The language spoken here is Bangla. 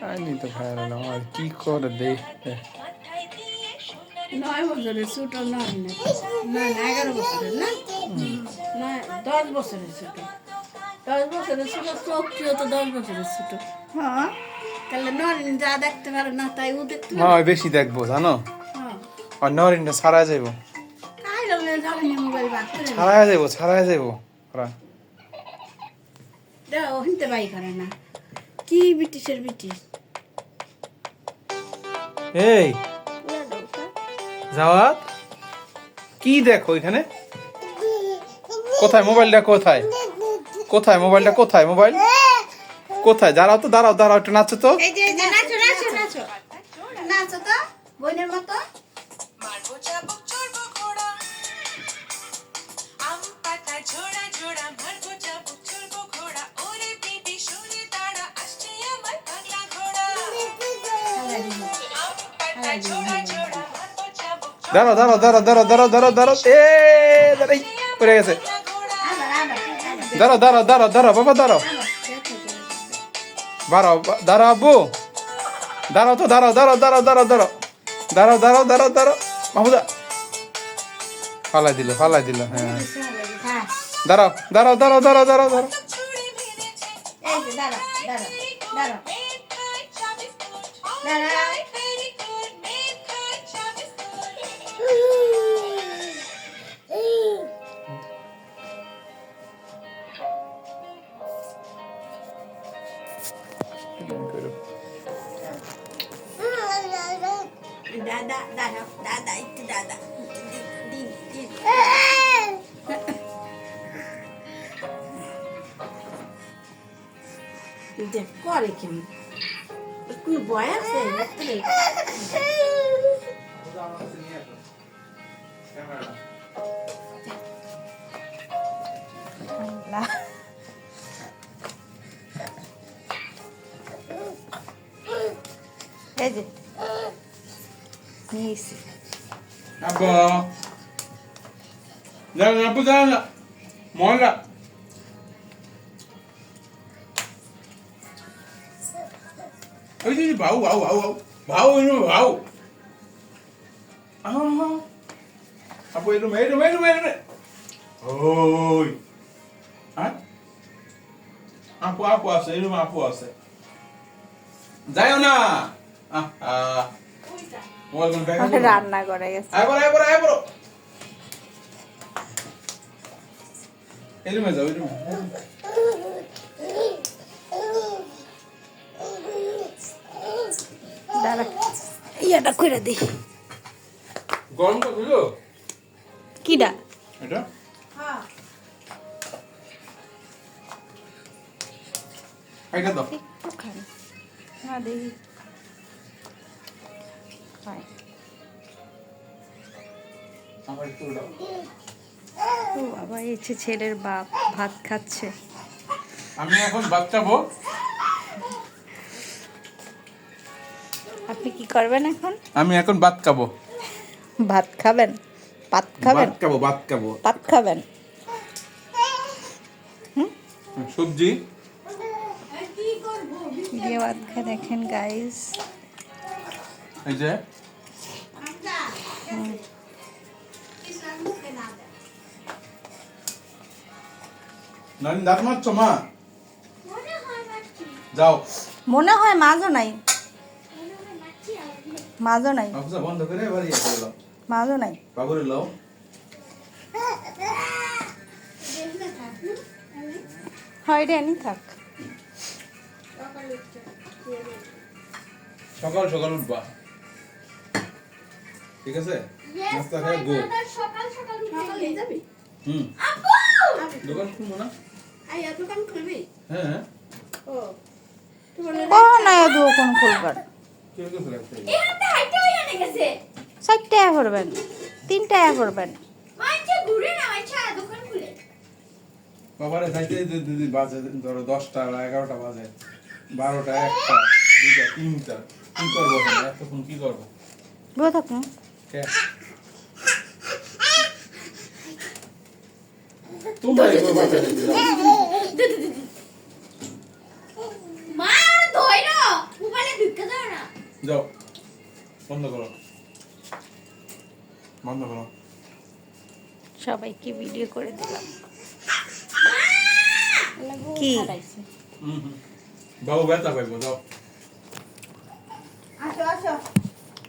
আইনি তো ভাইরাল আমার কি করে দেখ 9 বছরের ছোট নয় না 11 বছরের না 10 বছরের ছোট 10 বছরের ছোট চোখটিও তো 10 বছরের ছোট হ্যাঁ তাহলে নরিন যা দেখতে পারে না তাই ও দেখতে পারে হ্যাঁ বেশি দেখবো জানো আর নরিনটা ছাড়া যাইবো তাই লাগলে জানি মোবাইল বাদ করে ছাড়া যাইবো ওরা দাও হিনতে বাই করে না কি ব্রিটিশের ব্রিটিশ এই জাওয়াত কি দেখো এখানে কোথায় মোবাইলটা কোথায় কোথায় মোবাইলটা কোথায় মোবাইল কোথায় দাঁড়াও একটু নাচো তো এই যে নাচো নাচো তো বোনের মতো মারবো চাবুক চড়বো ঘোড়া আম পাতা ঝোড়া ঝোড়া মারবো চাবুক চড়বো ঘোড়া ওরে বেবি সরে দাঁড়া আসছে আমার পাগলা ঘোড়া আম পাতা ঝোড়া ঝোড়া মারবো চাবুক দাঁড়াও এ দাঁড়াই পড়ে গেছে দাঁড়াও বাবা দাঁড়াও আব্বু দাঁড়াও মাহমুদা ফালাই দিল হ্যাঁ দাঁড়াও ছুড়ে মেরেছে এই যে দাঁড়া মেঘ খায় চাবিস দাঁড়া ভেরি গুড মেঘ খায় চাবিস দাদা একটু দাদা দেখ করে কেমন কোন ভয় আছে এই যে নিয়েছি আব্বু দাঁড়া মহল্লা ওই যে ভাউ আপু এরম ওই হ্যাঁ আপু আছে এরম আপু আছে যাইও না রান্না করে গেছে আইবো এরমে যাও দাঁড়া ইয়াটা করে দি গরম তো বুঝলো কিডা এটা এটা দাও ওখানে না দেখি আমার একটু দাও ও বাবা এই যে ছেলের বাপ ভাত খাচ্ছে আমি এখন ভাত খাবো আপনি কি করবেন এখন আমি এখন ভাত খাবো ভাত খাবেন ভাত খাবেন ভাত খাবেন সবজি দিয়ে ভাত খায় দেখেন গাইস এই যে নানি দাঁত মারছো মা যাও মনে হয় মাছও নাই অফিসা বন্ধ করে বাড়ি আসে এলো মাছও নাই বাবুরে লও হয় রে নি থাক সকাল উঠবা ঠিক আছে নাস্তা খেয়ে গো সকালে যাবি দোকান খুলবো না আইয়া দোকান খুলবি হ্যাঁ ও তুই বলে না দোকান খুলবার কেউ ফেলে রাখতে হবে। এই হাতে হাইটা হইয়া গেছে 60 টাকা করবেন 3 টাকা করবেন মাইছে ঘুরে না মাইছে দোকান খুলে বাবারে খাইতে দিদি বাজে ধরো 10টা 11টা বাজে 12টা 1টা 2টা 3টা কি করবো এতক্ষণ কি করবো বসে থাকুন কে তোমরা এগো বাজে যাও বন্ধ করো বন্ধ করো সবাইকে ভিডিও করে দিলাম এলা গো কি? খাড়াইছে। বাবু ব্যথা পাইবো যাও